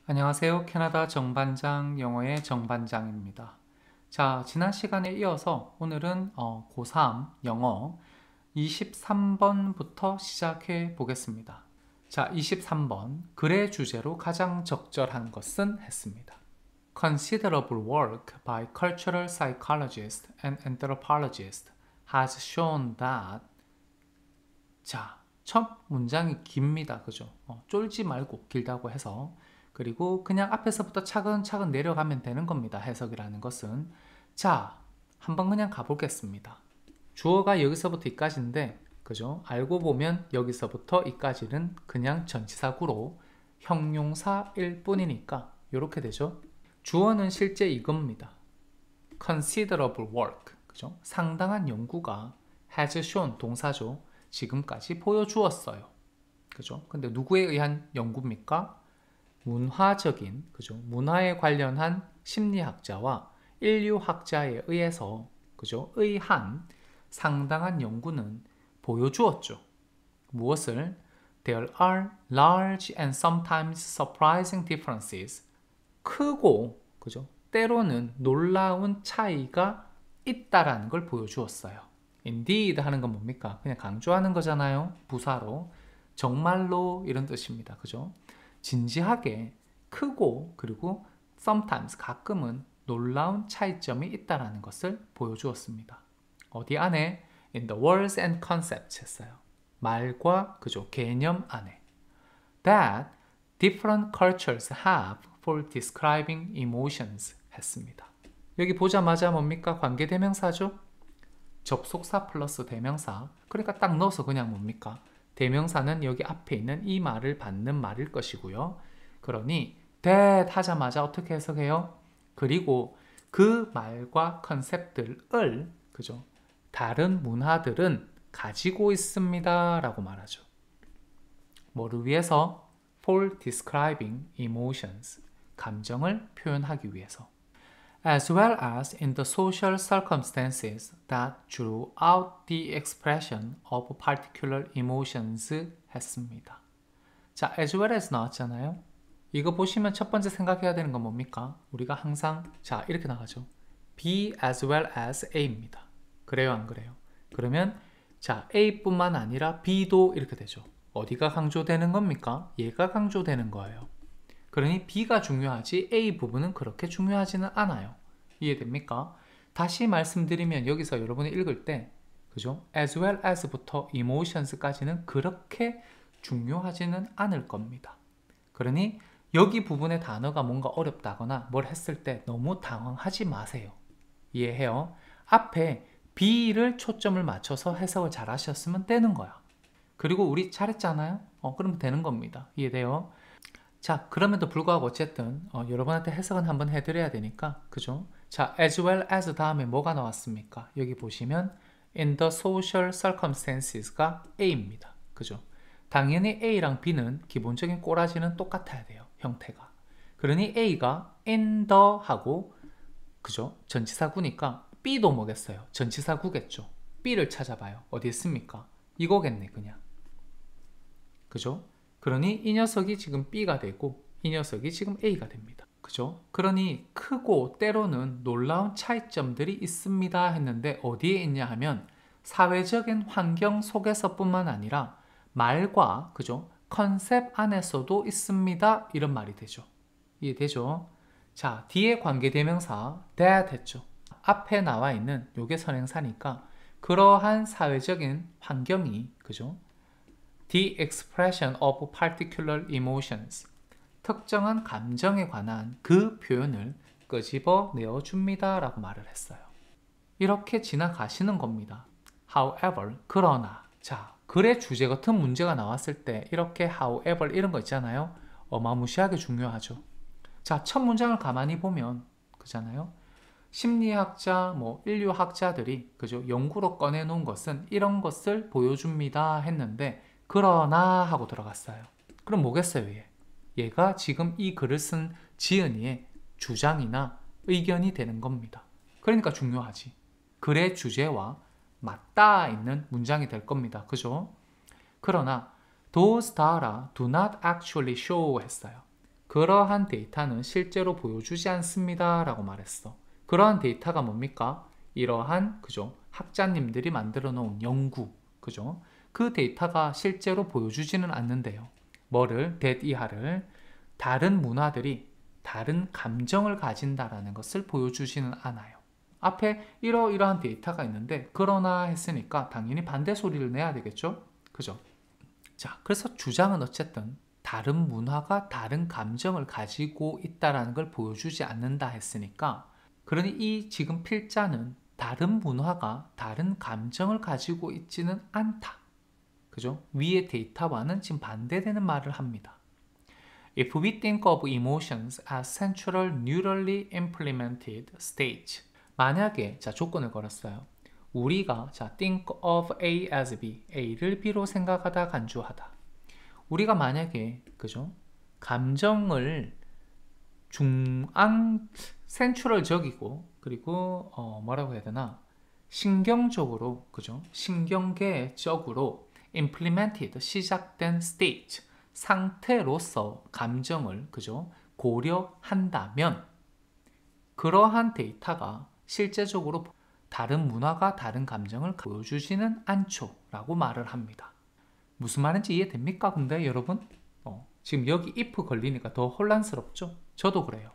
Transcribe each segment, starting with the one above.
안녕하세요. 캐나다 정반장 영어의 정반장입니다. 자, 지난 시간에 이어서 오늘은 고3 영어 23번부터 시작해 보겠습니다. 자, 23번 글의 주제로 가장 적절한 것은 했습니다. Considerable work by cultural psychologists and anthropologists has shown that 자, 첫 문장이 깁니다. 그죠? 쫄지 말고 길다고 해서 그리고 그냥 앞에서부터 차근차근 내려가면 되는 겁니다. 해석이라는 것은. 자, 한번 그냥 가보겠습니다. 주어가 여기서부터 이까지인데, 그죠? 알고 보면 여기서부터 이까지는 그냥 전치사구로 형용사일 뿐이니까 이렇게 되죠. 주어는 실제 이겁니다. Considerable work, 그죠? 상당한 연구가 has shown 동사죠. 지금까지 보여주었어요. 그죠? 근데 누구에 의한 연구입니까? 문화적인, 그죠? 문화에 관련한 심리학자와 인류학자에 의해서, 그죠? 의한 상당한 연구는 보여주었죠. 무엇을? There are large and sometimes surprising differences. 크고, 그죠? 때로는 놀라운 차이가 있다라는 걸 보여주었어요. Indeed 하는 건 뭡니까? 그냥 강조하는 거잖아요. 부사로. 정말로 이런 뜻입니다. 그죠? 진지하게 크고 그리고 sometimes 가끔은 놀라운 차이점이 있다라는 것을 보여주었습니다. 어디 안에? In the words and concepts 했어요. 말과 그죠? 개념 안에. That different cultures have for describing emotions 했습니다. 여기 보자마자 뭡니까? 관계대명사죠? 접속사 플러스 대명사. 그러니까 딱 넣어서 그냥 뭡니까? 대명사는 여기 앞에 있는 이 말을 받는 말일 것이고요. 그러니 that 하자마자 어떻게 해석해요? 그리고 그 말과 컨셉들을 그죠? 다른 문화들은 가지고 있습니다 라고 말하죠. 뭐를 위해서? For describing emotions. 감정을 표현하기 위해서. As well as in the social circumstances that drew out the expression of particular emotions 했습니다. 자, as well as 나왔잖아요. 이거 보시면 첫 번째 생각해야 되는 건 뭡니까? 우리가 항상 자 이렇게 나가죠. be as well as A입니다. 그래요, 안 그래요? 그러면 자 A뿐만 아니라 B도 이렇게 되죠. 어디가 강조되는 겁니까? 얘가 강조되는 거예요. 그러니 B가 중요하지 A 부분은 그렇게 중요하지는 않아요. 이해됩니까? 다시 말씀드리면 여기서 여러분이 읽을 때 그죠? as well as부터 emotions까지는 그렇게 중요하지는 않을 겁니다. 그러니 여기 부분의 단어가 뭔가 어렵다거나 뭘 했을 때 너무 당황하지 마세요. 이해해요? 앞에 B를 초점을 맞춰서 해석을 잘 하셨으면 되는 거야. 그리고 우리 잘했잖아요? 그러면 되는 겁니다. 이해돼요? 자, 그럼에도 불구하고 어쨌든 여러분한테 해석은 한번 해드려야 되니까 그죠? 자, as well as 다음에 뭐가 나왔습니까? 여기 보시면 in the social circumstances가 A입니다. 그죠? 당연히 A랑 B는 기본적인 꼬라지는 똑같아야 돼요. 형태가. 그러니 A가 in the 하고 그죠? 전치사구니까 B도 뭐겠어요? 전치사구겠죠? B를 찾아봐요. 어디 있습니까? 이거겠네 그냥. 그죠? 그러니 이 녀석이 지금 B가 되고 이 녀석이 지금 A가 됩니다. 그죠? 그러니 크고 때로는 놀라운 차이점들이 있습니다 했는데 어디에 있냐 하면 사회적인 환경 속에서뿐만 아니라 말과 그죠? 컨셉 안에서도 있습니다 이런 말이 되죠. 이해되죠? 자, 뒤에 관계대명사 that 했죠. 앞에 나와 있는 요게 선행사니까 그러한 사회적인 환경이 그죠? The expression of particular emotions. 특정한 감정에 관한 그 표현을 끄집어 내어줍니다 라고 말을 했어요. 이렇게 지나가시는 겁니다. However, 그러나 자, 글의 주제 같은 문제가 나왔을 때 이렇게 however 이런 거 있잖아요. 어마무시하게 중요하죠. 자, 첫 문장을 가만히 보면 그잖아요. 심리학자, 인류학자들이 그죠? 연구로 꺼내놓은 것은 이런 것을 보여줍니다 했는데 그러나 하고 들어갔어요. 그럼 뭐겠어요 얘? 얘가 지금 이 글을 쓴 지은이의 주장이나 의견이 되는 겁니다. 그러니까 중요하지. 글의 주제와 맞닿아 있는 문장이 될 겁니다. 그죠? 그러나 those data do not actually show 했어요. 그러한 데이터는 실제로 보여주지 않습니다 라고 말했어. 그러한 데이터가 뭡니까? 이러한 그죠? 학자님들이 만들어 놓은 연구, 그죠? 그 데이터가 실제로 보여주지는 않는데요. 뭐를? that 이하를 다른 문화들이 다른 감정을 가진다라는 것을 보여주지는 않아요. 앞에 이러이러한 데이터가 있는데 그러나 했으니까 당연히 반대 소리를 내야 되겠죠? 그죠? 자, 그래서 주장은 어쨌든 다른 문화가 다른 감정을 가지고 있다라는 걸 보여주지 않는다 했으니까, 그러니 이 지금 필자는 다른 문화가 다른 감정을 가지고 있지는 않다. 그죠? 위의 데이터와는 지금 반대되는 말을 합니다. If we think of emotions as central neurally implemented states, 만약에 자 조건을 걸었어요. 우리가 자 think of A as B, A를 B로 생각하다 간주하다. 우리가 만약에 그죠? 감정을 중앙 센트럴적이고 그리고 뭐라고 해야 되나? 신경적으로 그죠? 신경계적으로 implemented 시작된 state 상태로서 감정을 그죠? 고려한다면 그러한 데이터가 실제적으로 다른 문화가 다른 감정을 보여주지는 않죠 라고 말을 합니다. 무슨 말인지 이해됩니까? 근데 여러분 지금 여기 if 걸리니까 더 혼란스럽죠? 저도 그래요.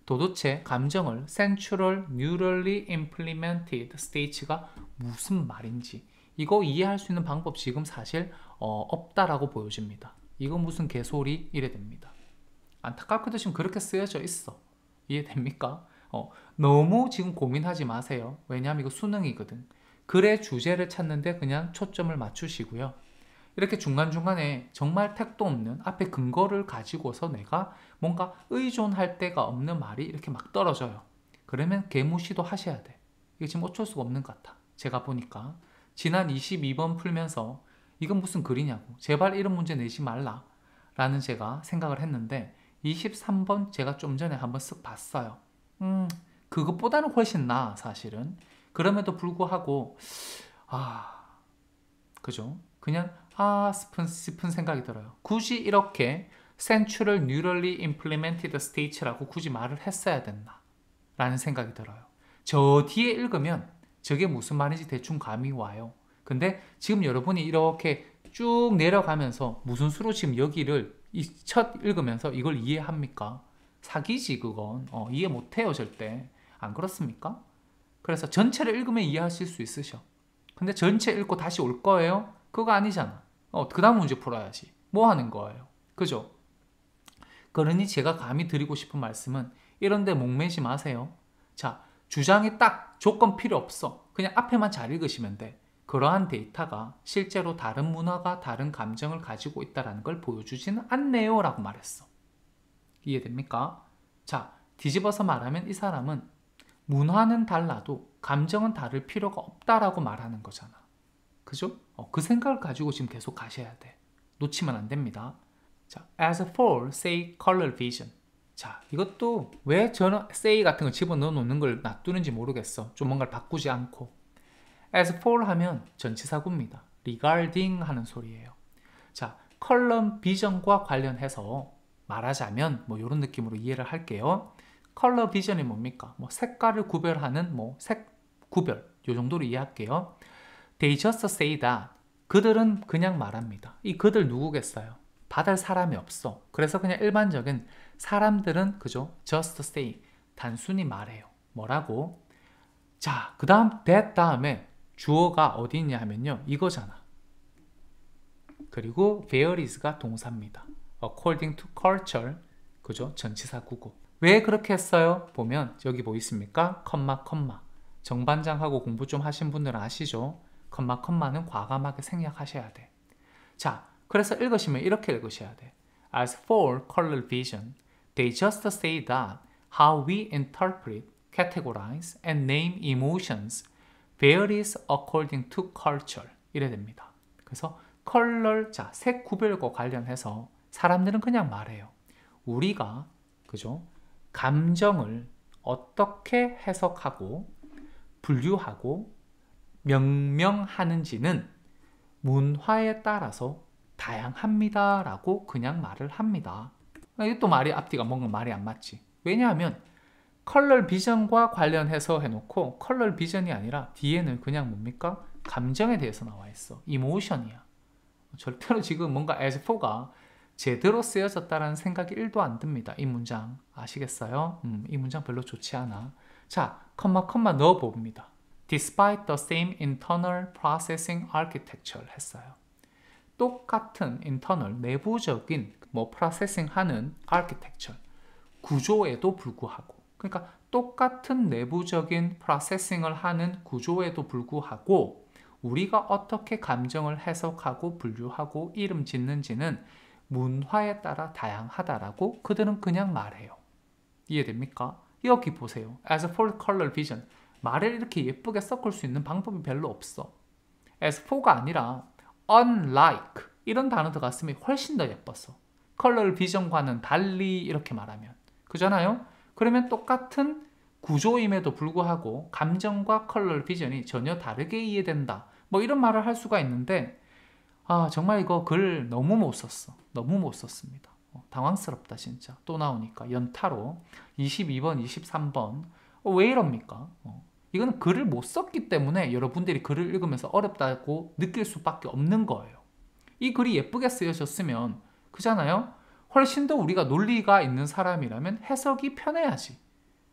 도대체 감정을 Central Neurally Implemented States가 무슨 말인지 이거 이해할 수 있는 방법 지금 사실 없다라고 보여집니다. 이거 무슨 개소리 이래 됩니다. 안타깝게도 지금 그렇게 쓰여져 있어. 이해됩니까? 너무 지금 고민하지 마세요. 왜냐하면 이거 수능이거든. 글의 주제를 찾는데 그냥 초점을 맞추시고요. 이렇게 중간중간에 정말 택도 없는 앞에 근거를 가지고서 내가 뭔가 의존할 데가 없는 말이 이렇게 막 떨어져요. 그러면 개무시도 하셔야 돼. 이게 지금 어쩔 수가 없는 것 같아. 제가 보니까 지난 22번 풀면서 이건 무슨 글이냐고 제발 이런 문제 내지 말라 라는 제가 생각을 했는데 23번 제가 좀 전에 한번 쓱 봤어요. 그것보다는 훨씬 나아 사실은. 그럼에도 불구하고 그죠? 그냥 싶은 생각이 들어요. 굳이 이렇게 Central Neurally Implemented States라고 굳이 말을 했어야 됐나 라는 생각이 들어요. 저 뒤에 읽으면 저게 무슨 말인지 대충 감이 와요. 근데 지금 여러분이 이렇게 쭉 내려가면서 무슨 수로 지금 여기를 첫 읽으면서 이걸 이해합니까? 사기지 그건. 이해 못해요 절대. 안 그렇습니까? 그래서 전체를 읽으면 이해하실 수 있으셔. 근데 전체 읽고 다시 올 거예요? 그거 아니잖아. 그 다음 문제 풀어야지. 뭐 하는 거예요? 그죠? 그러니 제가 감히 드리고 싶은 말씀은 이런데 목매지 마세요. 자, 주장이 딱 조건 필요 없어. 그냥 앞에만 잘 읽으시면 돼. 그러한 데이터가 실제로 다른 문화가 다른 감정을 가지고 있다는 걸 보여주지는 않네요 라고 말했어. 이해됩니까? 자, 뒤집어서 말하면 이 사람은 문화는 달라도 감정은 다를 필요가 없다라고 말하는 거잖아. 그죠? 그 생각을 가지고 지금 계속 가셔야 돼. 놓치면 안 됩니다. 자, as for, say, color vision. 자, 이것도 왜 저는 say 같은 거 집어넣어 놓는 걸 놔두는지 모르겠어. 좀 뭔가를 바꾸지 않고. as for 하면 전치사구입니다. regarding 하는 소리예요. 자, 컬러 비전과 관련해서 말하자면 뭐 이런 느낌으로 이해를 할게요. 컬러 비전이 뭡니까? 뭐 색깔을 구별하는 뭐 색 구별 요 정도로 이해할게요. They just say that. 그들은 그냥 말합니다. 이 그들 누구겠어요? 받을 사람이 없어. 그래서 그냥 일반적인 사람들은 그죠? just say. 단순히 말해요. 뭐라고? 자, 그 다음 that 다음에 주어가 어디 있냐 하면요. 이거잖아. 그리고 varies,가 동사입니다. according to culture. 그죠? 전치사구고. 왜 그렇게 했어요? 보면 여기 뭐 있습니까? 컴마. 정반장하고 공부 좀 하신 분들은 아시죠? 컴마는 과감하게 생략하셔야 돼. 자, 그래서 읽으시면 이렇게 읽으셔야 돼. As for color vision, they just say that how we interpret, categorize, and name emotions varies according to culture. 이래 됩니다. 그래서 컬러, 자, 색 구별과 관련해서 사람들은 그냥 말해요. 우리가, 그죠? 감정을 어떻게 해석하고 분류하고 명명하는지는 문화에 따라서 다양합니다 라고 그냥 말을 합니다. 이것도 말이 앞뒤가 뭔가 말이 안 맞지. 왜냐하면 컬러 비전과 관련해서 해놓고 컬러 비전이 아니라 뒤에는 그냥 뭡니까? 감정에 대해서 나와 있어. 이모션이야. 절대로 지금 뭔가 as for가 제대로 쓰여졌다라는 생각이 1도 안 듭니다. 이 문장 아시겠어요? 이 문장 별로 좋지 않아. 자, 컴마 넣어봅니다. Despite the same internal processing architecture 했어요. 똑같은 internal, 내부적인 processing 하는 architecture, 구조에도 불구하고, 그러니까 똑같은 내부적인 processing을 하는 구조에도 불구하고 우리가 어떻게 감정을 해석하고 분류하고 이름 짓는지는 문화에 따라 다양하다라고 그들은 그냥 말해요. 이해됩니까? 여기 보세요. As for color vision, 말을 이렇게 예쁘게 섞을 수 있는 방법이 별로 없어. as for가 아니라 unlike 이런 단어 들어갔으면 훨씬 더 예뻤어. 컬러 비전과는 달리 이렇게 말하면. 그잖아요? 그러면 똑같은 구조임에도 불구하고 감정과 컬러 비전이 전혀 다르게 이해된다. 뭐 이런 말을 할 수가 있는데 정말 이거 글 너무 못 썼어. 너무 못 썼습니다. 당황스럽다 진짜. 또 나오니까 연타로 22번, 23번 왜 이럽니까? 이거는 글을 못 썼기 때문에 여러분들이 글을 읽으면서 어렵다고 느낄 수밖에 없는 거예요. 이 글이 예쁘게 쓰여졌으면 그잖아요? 훨씬 더 우리가 논리가 있는 사람이라면 해석이 편해야지.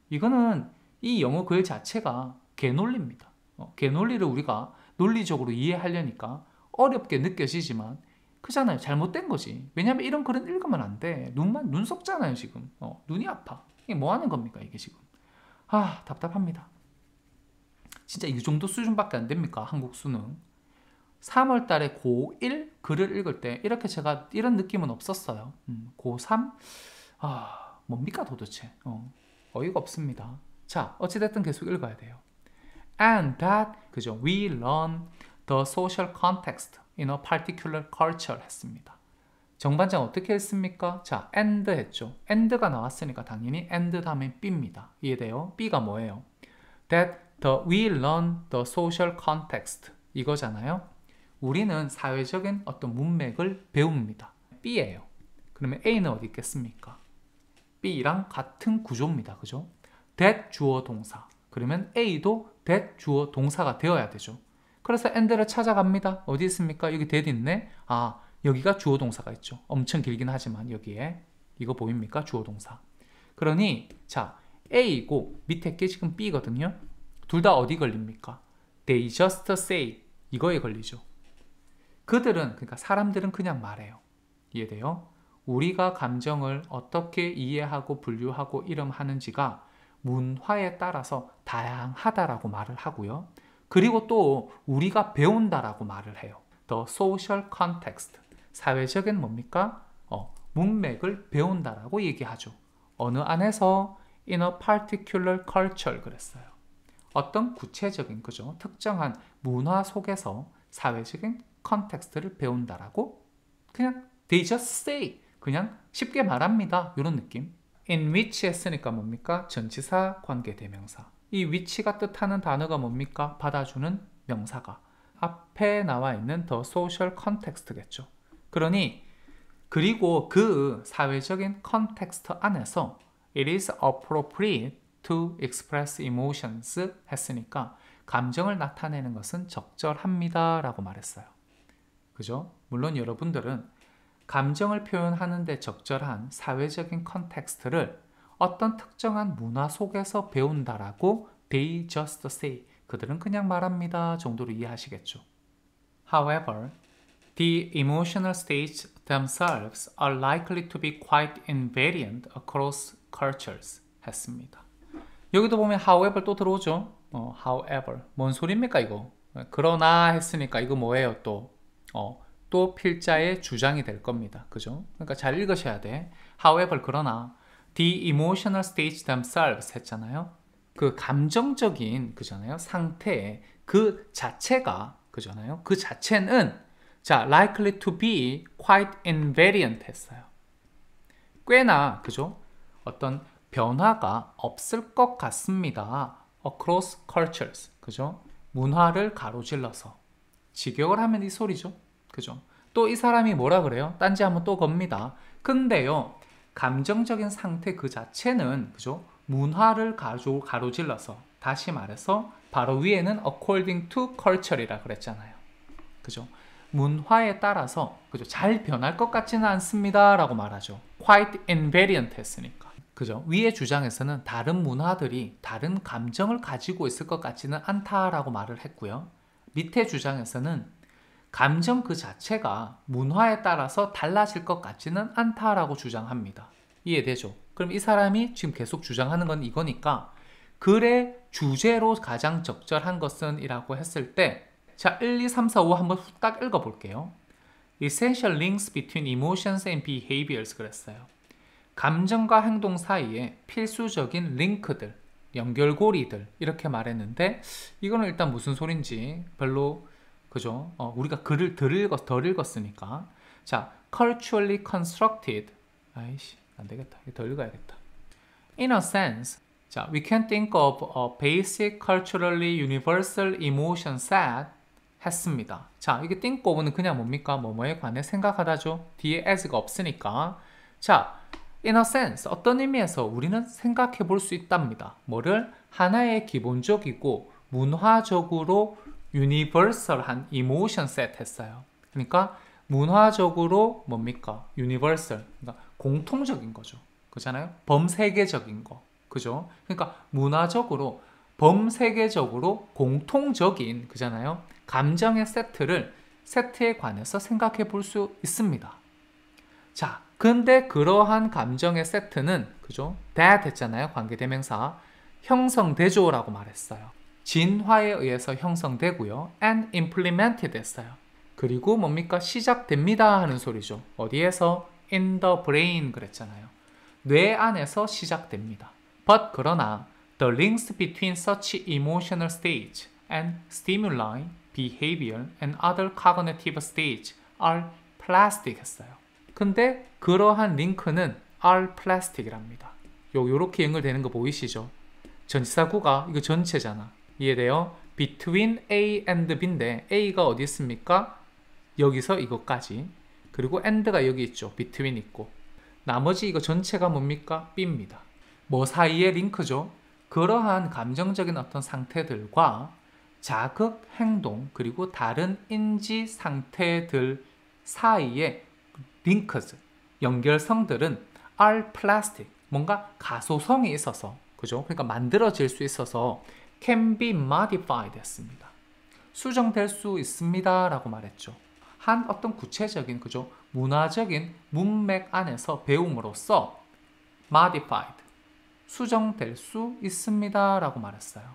이거는 이 영어 글 자체가 개논리입니다. 개논리를 우리가 논리적으로 이해하려니까 어렵게 느껴지지만 그잖아요. 잘못된 거지. 왜냐면 이런 글은 읽으면 안 돼. 눈 썩잖아요 지금. 눈이 아파. 이게 뭐 하는 겁니까 이게 지금. 답답합니다. 진짜 이 정도 수준밖에 안 됩니까? 한국 수능. 3월 달에 고1 글을 읽을 때 이렇게 제가 이런 느낌은 없었어요. 고3? 뭡니까 도대체? 어이가 없습니다. 자, 어찌됐든 계속 읽어야 돼요. And that, 그죠? We learn the social context in a particular culture 했습니다. 정반장 어떻게 했습니까? 자, and 했죠. and가 나왔으니까 당연히 and 다음에 B입니다. 이해돼요? B가 뭐예요? That we learn the social context 이거잖아요. 우리는 사회적인 어떤 문맥을 배웁니다. B예요. 그러면 A는 어디 있겠습니까? B랑 같은 구조입니다. 그죠? that 주어 동사. 그러면 A도 that 주어 동사가 되어야 되죠. 그래서 and를 찾아갑니다. 어디 있습니까? 여기 that 있네. 여기가 주어 동사가 있죠. 엄청 길긴 하지만 여기에 이거 보입니까? 주어 동사. 그러니 자, A이고 밑에 게 지금 B거든요. 둘 다 어디 걸립니까? They just say 이거에 걸리죠. 그들은, 그러니까 사람들은 그냥 말해요. 이해돼요? 우리가 감정을 어떻게 이해하고 분류하고 이름하는지가 문화에 따라서 다양하다라고 말을 하고요. 그리고 또 우리가 배운다라고 말을 해요. The social context, 사회적인 뭡니까? 문맥을 배운다라고 얘기하죠. 어느 안에서 in a particular culture 그랬어요. 어떤 구체적인, 그죠? 특정한 문화 속에서 사회적인 컨텍스트를 배운다라고 그냥 they just say, 그냥 쉽게 말합니다. 이런 느낌. in which 했으니까 뭡니까? 전치사 관계대명사. 이 which가 뜻하는 단어가 뭡니까? 받아주는 명사가 앞에 나와 있는 the social context겠죠. 그러니 그리고 그 사회적인 컨텍스트 안에서 it is appropriate to express emotions 했으니까 감정을 나타내는 것은 적절합니다 라고 말했어요. 그죠? 물론 여러분들은 감정을 표현하는 데 적절한 사회적인 컨텍스트를 어떤 특정한 문화 속에서 배운다라고 they just say, 그들은 그냥 말합니다 정도로 이해하시겠죠. However, the emotional states themselves are likely to be quite invariant across cultures 했습니다. 여기도 보면 however 또 들어오죠. however 뭔 소리입니까 이거? 그러나 했으니까 이거 뭐예요 또? 또 필자의 주장이 될 겁니다. 그죠? 그러니까 잘 읽으셔야 돼. However, 그러나 the emotional states themselves 했잖아요. 그 감정적인 그잖아요. 상태 그 자체가 그잖아요. 그 자체는 자 likely to be quite invariant 했어요. 꽤나 그죠? 어떤 변화가 없을 것 같습니다. across cultures. 그죠? 문화를 가로질러서 직역을 하면 이 소리죠. 그죠? 또 이 사람이 뭐라 그래요? 딴지 한번 또 겁니다. 근데요, 감정적인 상태 그 자체는 그죠? 문화를 가로질러서 다시 말해서 바로 위에는 according to culture이라 그랬잖아요. 그죠? 문화에 따라서 그죠? 잘 변할 것 같지는 않습니다 라고 말하죠. quite invariant 했으니까. 그죠? 위의 주장에서는 다른 문화들이 다른 감정을 가지고 있을 것 같지는 않다라고 말을 했고요. 밑에 주장에서는 감정 그 자체가 문화에 따라서 달라질 것 같지는 않다라고 주장합니다. 이해되죠? 그럼 이 사람이 지금 계속 주장하는 건 이거니까 글의 주제로 가장 적절한 것은 이라고 했을 때 자, 1, 2, 3, 4, 5 한번 딱 읽어볼게요. Essential links between emotions and behaviors 그랬어요. 감정과 행동 사이에 필수적인 링크들, 연결고리들 이렇게 말했는데 이거는 일단 무슨 소린지 별로 그죠? 우리가 글을 덜 읽었으니까 자, culturally constructed 아이씨 안되겠다 더 읽어야겠다 in a sense 자, we can think of a basic culturally universal emotion set 했습니다. 자, 이게 think of는 그냥 뭡니까? 뭐뭐에 관해 생각하다죠. 뒤에 as가 없으니까 자, in a sense 어떤 의미에서 우리는 생각해 볼 수 있답니다. 뭐를? 하나의 기본적이고 문화적으로 유니버설한 이모션 셋 했어요. 그러니까 문화적으로 뭡니까? 유니버설 그러니까 공통적인 거죠. 그렇잖아요? 범세계적인 거. 그죠? 그러니까 문화적으로 범세계적으로 공통적인 그잖아요. 감정의 세트에 관해서 생각해 볼 수 있습니다. 자, 근데 그러한 감정의 세트는 그죠? that 했잖아요. 관계대명사 형성되죠라고 말했어요. 진화에 의해서 형성되고요. and implemented 했어요. 그리고 뭡니까? 시작됩니다 하는 소리죠. 어디에서? in the brain 그랬잖아요. 뇌 안에서 시작됩니다. But 그러나 the links between such emotional stage and stimuli, behavior and other cognitive stage are plastic 했어요. 근데 그러한 링크는 are plastic이랍니다. 요렇게 연결되는 거 보이시죠? 전치사구가 이거 전체잖아. 이해돼요? between A and B인데 A가 어디 있습니까? 여기서 이것까지. 그리고 and가 여기 있죠. between 있고. 나머지 이거 전체가 뭡니까? B입니다. 뭐 사이의 링크죠? 그러한 감정적인 어떤 상태들과 자극, 행동, 그리고 다른 인지 상태들 사이의 링크즈, 연결성들은 are plastic, 뭔가 가소성이 있어서, 그죠? 그러니까 만들어질 수 있어서 can be modified 했습니다. 수정될 수 있습니다 라고 말했죠. 한 어떤 구체적인, 그죠? 문화적인 문맥 안에서 배움으로써 modified, 수정될 수 있습니다 라고 말했어요.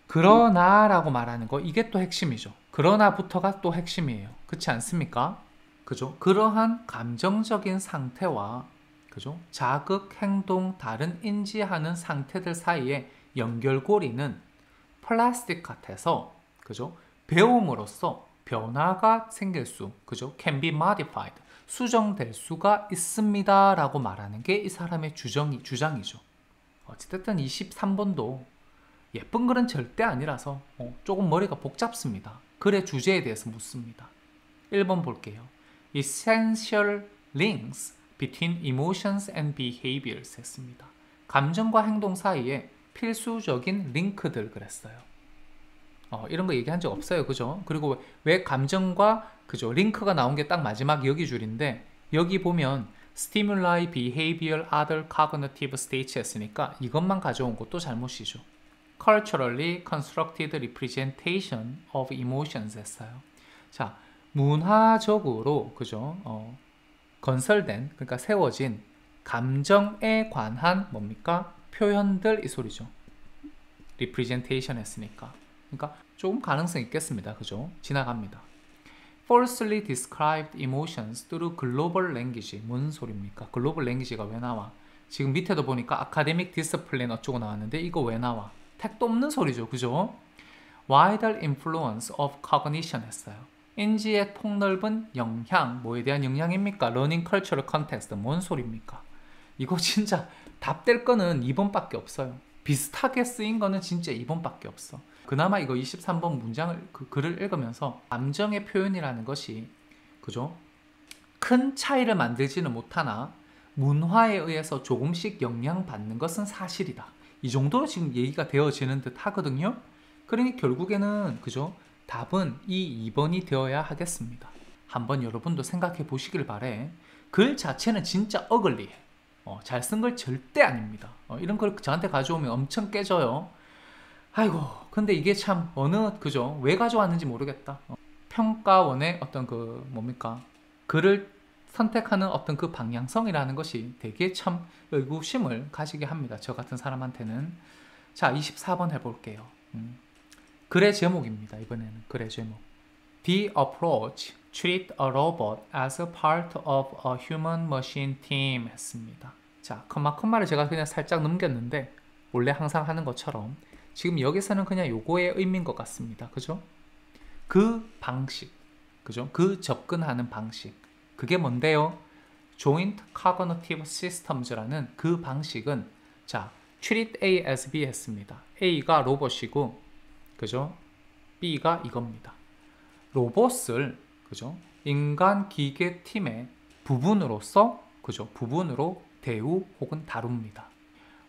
그러나 라고 말하는 거 이게 또 핵심이죠. 그러나부터가 또 핵심이에요. 그렇지 않습니까? 그죠? 그러한 감정적인 상태와 그죠? 자극, 행동, 다른 인지하는 상태들 사이의 연결고리는 플라스틱 같아서 그죠? 배움으로써 변화가 생길 수, 그죠? can be modified, 수정될 수가 있습니다 라고 말하는 게 이 사람의 주장이죠. 어쨌든 23번도 예쁜 글은 절대 아니라서 조금 머리가 복잡습니다. 글의 주제에 대해서 묻습니다. 1번 볼게요. Essential links between emotions and behaviors 했습니다. 감정과 행동 사이에 필수적인 링크들 그랬어요. 이런 거 얘기한 적 없어요. 그죠? 그리고 왜 감정과 그죠? 링크가 나온 게 딱 마지막 여기 줄인데 여기 보면 stimuli, behavior, other cognitive states 했으니까 이것만 가져온 것도 잘못이죠. culturally constructed representation of emotions 했어요. 자, 문화적으로 그죠? 건설된 그러니까 세워진 감정에 관한 뭡니까? 표현들 이 소리죠. representation 했으니까. 그러니까 조금 가능성 있겠습니다. 그죠? 지나갑니다. falsely described emotions through global language. 뭔 소리입니까? global language가 왜 나와? 지금 밑에도 보니까 academic discipline 어쩌고 나왔는데 이거 왜 나와? 택도 없는 소리죠. 그죠? wider influence of cognition 했어요. 인지의 폭넓은 영향, 뭐에 대한 영향입니까? learning cultural context. 뭔 소리입니까? 이거 진짜 답될 거는 2번밖에 없어요. 비슷하게 쓰인 거는 진짜 2번밖에 없어. 그나마 이거 23번 문장을 글을 읽으면서 감정의 표현이라는 것이 그죠? 큰 차이를 만들지는 못하나 문화에 의해서 조금씩 영향받는 것은 사실이다. 이 정도로 지금 얘기가 되어지는 듯 하거든요. 그러니 결국에는 그죠? 답은 이 2번이 되어야 하겠습니다. 한번 여러분도 생각해 보시길 바래. 글 자체는 진짜 어글리해. 잘 쓴 걸 절대 아닙니다. 이런 걸 저한테 가져오면 엄청 깨져요. 아이고, 근데 이게 참 그죠? 왜 가져왔는지 모르겠다. 평가원의 어떤 그 뭡니까? 글을 선택하는 어떤 그 방향성이라는 것이 되게 참 의구심을 가지게 합니다. 저 같은 사람한테는. 자, 24번 해볼게요. 글의 제목입니다. 이번에는 글의 제목. The approach treat a robot as a part of a human-machine team 했습니다. 자, 컴마를 제가 그냥 살짝 넘겼는데 원래 항상 하는 것처럼 지금 여기서는 그냥 요거의 의미인 것 같습니다. 그죠? 그 방식, 그죠? 그 접근하는 방식. 그게 뭔데요? Joint Cognitive Systems라는 그 방식은 자, treat A as B 했습니다. A가 로봇이고, 그죠? B가 이겁니다. 로봇을, 그죠? 인간 기계 팀의 부분으로서, 그죠? 부분으로 대우 혹은 다룹니다.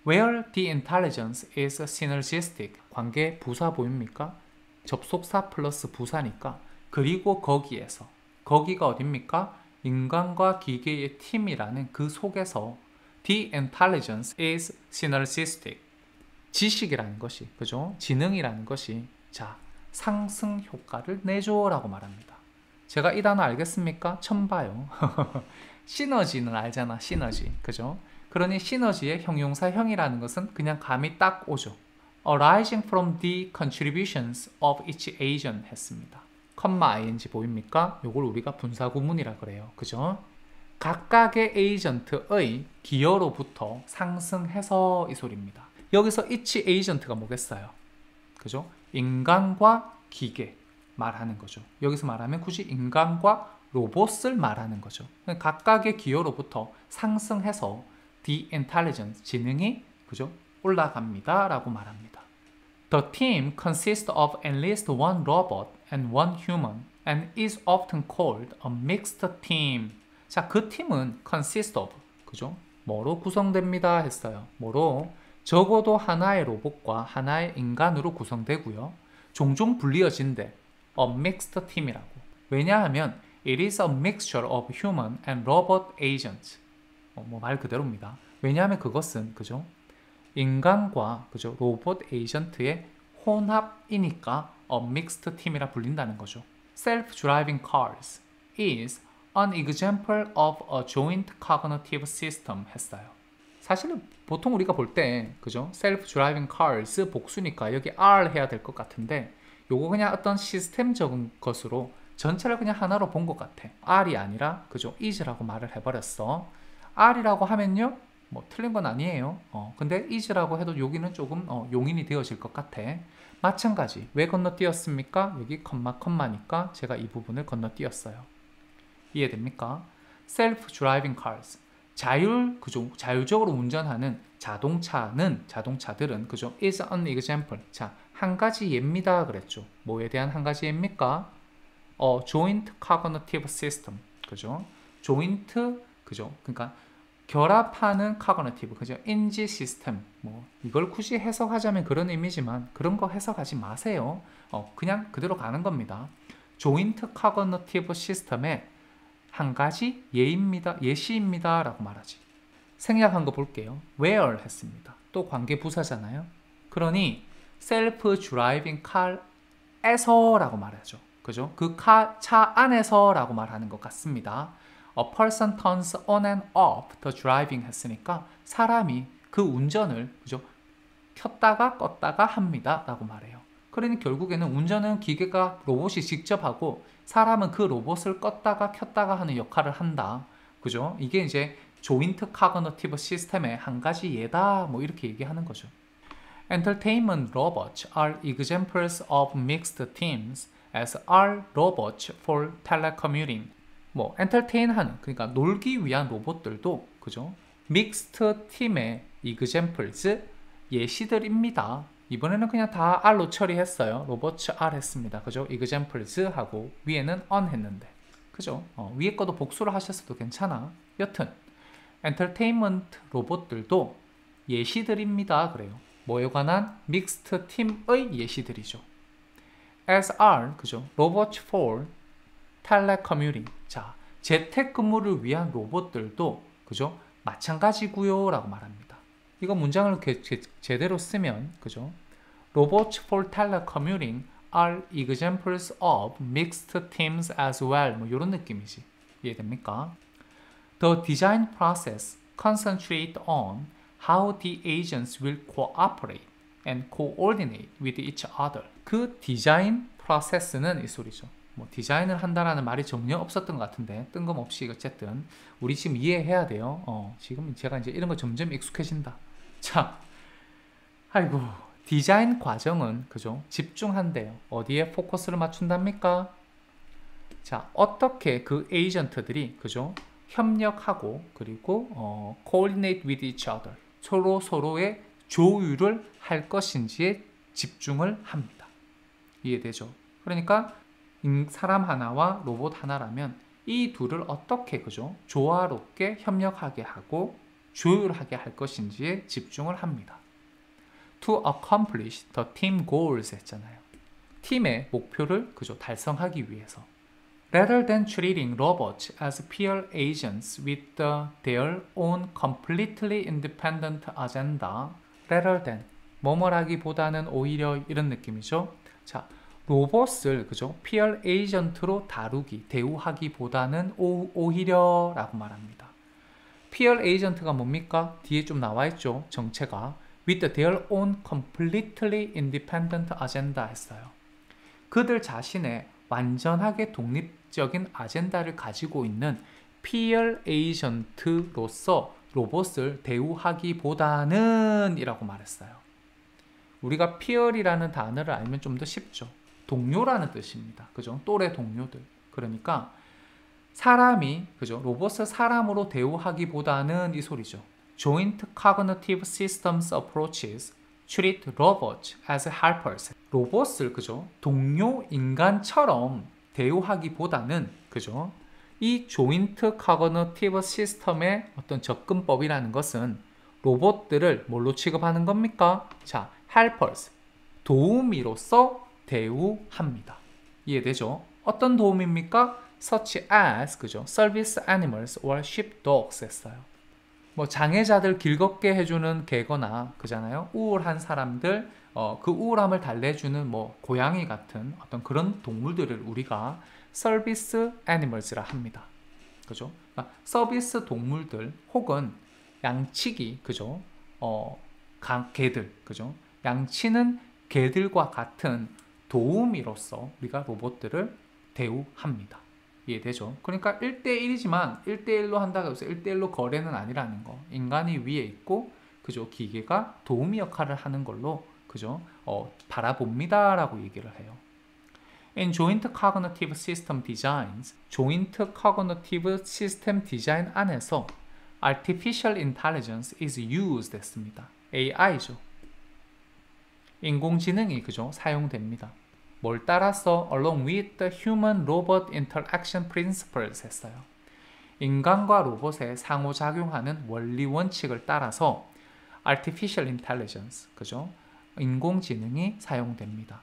Where the intelligence is synergistic. 관계 부사 보입니까? 접속사 플러스 부사니까. 그리고 거기에서. 거기가 어딥니까? 인간과 기계의 팀이라는 그 속에서 the intelligence is synergistic. 지식이라는 것이, 그죠? 지능이라는 것이 자, 상승 효과를 내줘라고 말합니다. 제가 이 단어 알겠습니까? 처음 봐요. 시너지는 알잖아, 시너지. 그죠? 그러니 시너지의 형용사형이라는 것은 그냥 감이 딱 오죠. arising from the contributions of each agent 했습니다. ing 보입니까? 요걸 우리가 분사구문이라 그래요. 그죠? 각각의 에이전트의 기여로부터 상승해서 이 소리입니다. 여기서 each agent가 뭐겠어요? 그죠? 인간과 기계 말하는 거죠. 여기서 말하면 굳이 인간과 로봇을 말하는 거죠. 각각의 기여로부터 상승해서 the intelligence, 지능이 그죠? 올라갑니다 라고 말합니다. The team consists of at least one robot and one human and is often called a mixed team. 자, 그 팀은 consist of, 그죠? 뭐로 구성됩니다 했어요. 뭐로? 적어도 하나의 로봇과 하나의 인간으로 구성되고요. 종종 불리어진대. a mixed team이라고. 왜냐하면 it is a mixture of human and robot agents. 말 그대로입니다. 왜냐하면 그것은 그죠? 인간과 그죠? 로봇 에이전트의 혼합이니까 a mixed team이라 불린다는 거죠. Self-driving cars is an example of a joint cognitive system 했어요. 사실은 보통 우리가 볼 때 그죠? Self-driving cars 복수니까 여기 R 해야 될 것 같은데 요거 그냥 어떤 시스템적인 것으로 전체를 그냥 하나로 본 것 같아. R이 아니라 그죠? is라고 말을 해버렸어. R이라고 하면요 뭐 틀린 건 아니에요. 근데 is라고 해도 여기는 조금 용인이 되어질 것 같아. 마찬가지. 왜 건너뛰었습니까? 여기 컴마니까 제가 이 부분을 건너뛰었어요. 이해됩니까? Self-driving cars. 그죠? 자율적으로 운전하는 자동차들은 그죠? is an example. 자, 한 가지 예입니다 그랬죠. 뭐에 대한 한 가지 예입니까? joint cognitive system. 그죠? joint 그죠? 그러니까 결합하는 cognitive, 그죠? 인지 시스템. 뭐 이걸 굳이 해석하자면 그런 의미지만 그런 거 해석하지 마세요. 그냥 그대로 가는 겁니다. joint cognitive system의 한 가지 예시입니다 라고 말하지. 생략한 거 볼게요. where 했습니다. 또 관계 부사잖아요. 그러니 self-driving car에서 라고 말하죠. 그죠? 그 차 안에서 라고 말하는 것 같습니다. A person turns on and off the driving 했으니까 사람이 그 운전을 그죠? 켰다가 껐다가 합니다 라고 말해요. 그러니 결국에는 운전은 기계가 로봇이 직접 하고 사람은 그 로봇을 껐다가 켰다가 하는 역할을 한다. 그죠? 이게 이제 조인트 카그니티브 시스템의 한 가지 예다. 뭐 이렇게 얘기하는 거죠. Entertainment robots are examples of mixed teams as are robots for telecommuting. 뭐 엔터테인하는 그러니까 놀기 위한 로봇들도 그죠? 믹스트 팀의 examples 예시들입니다. 이번에는 그냥 다 R로 처리했어요. 로봇 R 했습니다. 그죠? examples 하고 위에는 on 했는데 그죠? 위에 거도 복수를 하셨어도 괜찮아. 여튼 엔터테인먼트 로봇들도 예시들입니다. 그래요. 뭐에 관한 믹스트 팀의 예시들이죠. As are, 그죠? robots for telecommuting. 자, 재택근무를 위한 로봇들도, 그죠? 마찬가지고요 라고 말합니다. 이거 문장을 제대로 쓰면, 그죠? Robots for telecommuting are examples of mixed teams as well. 뭐 이런 느낌이지. 이해됩니까? The design process concentrates on how the agents will cooperate and coordinate with each other. 그 디자인 프로세스는 이 소리죠. 뭐 디자인을 한다라는 말이 전혀 없었던 것 같은데 뜬금없이 어쨌든 우리 지금 이해해야 돼요. 지금 제가 이제 이런 거 점점 익숙해진다. 자, 아이고 디자인 과정은 그죠? 집중한대요. 어디에 포커스를 맞춘답니까? 자, 어떻게 그 에이전트들이 그죠? 협력하고 그리고 coordinate with each other. 서로의 조율을 할 것인지에 집중을 합니다. 이해되죠? 그러니까 사람 하나와 로봇 하나라면 이 둘을 어떻게 그죠? 조화롭게 협력하게 하고 조율하게 할 것인지에 집중을 합니다. To accomplish the team goals 했잖아요. 팀의 목표를 그죠? 달성하기 위해서. Rather than treating robots as peer agents with their own completely independent agenda, rather than 뭐뭐라기보다는 오히려 이런 느낌이죠. 자, 로봇을 그죠? peer agent로 다루기, 대우하기보다는 오히려라고 말합니다. peer agent가 뭡니까? 뒤에 좀 나와 있죠. 정체가 with their own completely independent agenda 했어요. 그들 자신의 완전하게 독립적인 아젠다를 가지고 있는 peer agent로서 로봇을 대우하기보다는 이라고 말했어요. 우리가 peer이라는 단어를 알면 좀 더 쉽죠. 동료라는 뜻입니다. 그죠? 또래 동료들. 그러니까 사람이 그죠? 로봇을 사람으로 대우하기보다는 이 소리죠. Joint cognitive systems approaches treat robots as helpers. 로봇을 그죠? 동료 인간처럼 대우하기보다는 그죠? 이 조인트 커그니티브 시스템의 어떤 접근법이라는 것은 로봇들을 뭘로 취급하는 겁니까? 자, helpers, 도우미로서 대우합니다. 이해되죠? 어떤 도우미입니까? such as, 그죠? service animals or sheepdogs 했어요. 뭐 장애자들 즐겁게 해주는 개거나 그잖아요. 우울한 사람들 그 우울함을 달래주는 뭐 고양이 같은 어떤 그런 동물들을 우리가 서비스 애니멀즈라 합니다. 그죠? 그러니까 서비스 동물들 혹은 양치기 그죠? 개들 그죠? 양치는 개들과 같은 도우미로서 우리가 로봇들을 대우합니다. 이해되죠? 그러니까 1대1이지만 1대1로 한다고 해서 1대1로 거래는 아니라는 거. 인간이 위에 있고 그죠? 기계가 도우미 역할을 하는 걸로 그죠? 바라봅니다 라고 얘기를 해요. In Joint Cognitive System Designs, Joint Cognitive System Design 안에서 Artificial Intelligence is used 했습니다. AI죠. 인공지능이 그죠? 사용됩니다. 뭘 따라서 along with the human robot interaction principles 했어요. 인간과 로봇의 상호작용하는 원리 원칙을 따라서 artificial intelligence, 그죠? 인공지능이 사용됩니다.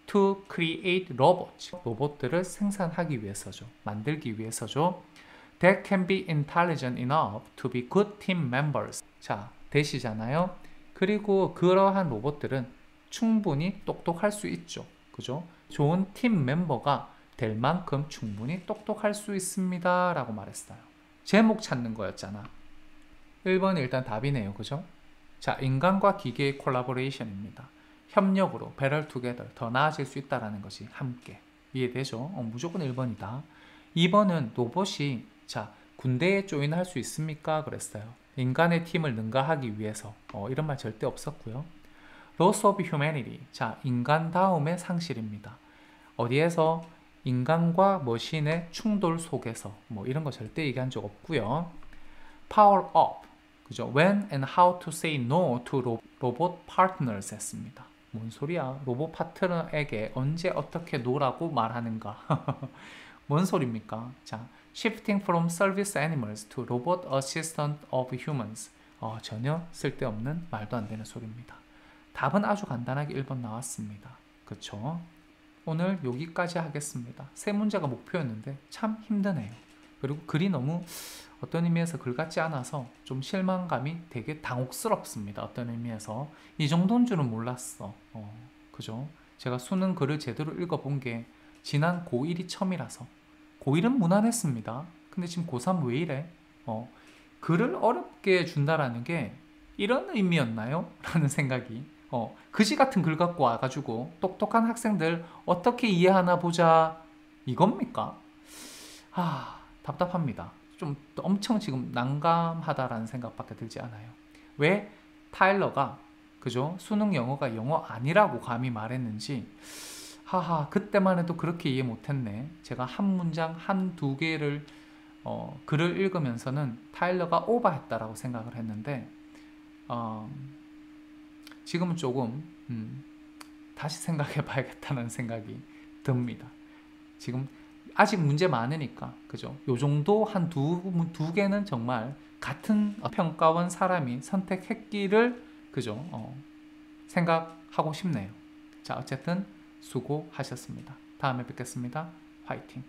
To create robots, 로봇들을 생산하기 위해서죠. 만들기 위해서죠. That can be intelligent enough to be good team members. 자, 대시잖아요. 그리고 그러한 로봇들은 충분히 똑똑할 수 있죠. 그죠? 좋은 팀 멤버가 될 만큼 충분히 똑똑할 수 있습니다 라고 말했어요. 제목 찾는 거였잖아. 1번이 일단 답이네요. 그죠? 자, 인간과 기계의 콜라보레이션입니다. 협력으로 better together, 더 나아질 수 있다는 것이 함께. 이해되죠? 무조건 1번이다. 2번은 로봇이 자, 군대에 조인할 수 있습니까? 그랬어요. 인간의 팀을 능가하기 위해서. 이런 말 절대 없었고요. Loss of humanity. 자, 인간다움의 상실입니다. 어디에서? 인간과 머신의 충돌 속에서. 뭐 이런 거 절대 얘기한 적 없고요. Power up. 그죠? When and how to say no to robot partners 했습니다. 뭔 소리야? 로봇 파트너에게 언제 어떻게 노라고 말하는가? 뭔 소리입니까? 자, Shifting from service animals to robot assistant of humans. 전혀 쓸데없는 말도 안 되는 소리입니다. 답은 아주 간단하게 1번 나왔습니다. 그쵸? 오늘 여기까지 하겠습니다. 세 문제가 목표였는데 참 힘드네요. 그리고 글이 너무 어떤 의미에서 글 같지 않아서 좀 실망감이 되게 당혹스럽습니다. 어떤 의미에서 이 정도인 줄은 몰랐어. 그죠? 제가 수능 글을 제대로 읽어본 게 지난 고1이 처음이라서. 고1은 무난했습니다. 근데 지금 고3 왜 이래? 글을 어렵게 준다라는 게 이런 의미였나요? 라는 생각이 그지 같은 글 갖고 와가지고 똑똑한 학생들 어떻게 이해하나 보자 이겁니까? 답답합니다. 좀 엄청 지금 난감하다라는 생각밖에 들지 않아요. 왜 타일러가 그죠? 수능 영어가 영어 아니라고 감히 말했는지 그때만 해도 그렇게 이해 못했네. 제가 한 문장 한두 개를 글을 읽으면서는 타일러가 오버했다라고 생각을 했는데 지금은 조금 다시 생각해 봐야겠다는 생각이 듭니다. 지금 아직 문제 많으니까 그죠? 요 정도 한 두 개는 정말 같은 평가원 사람이 선택했기를 그죠? 생각하고 싶네요. 자, 어쨌든 수고하셨습니다. 다음에 뵙겠습니다. 화이팅!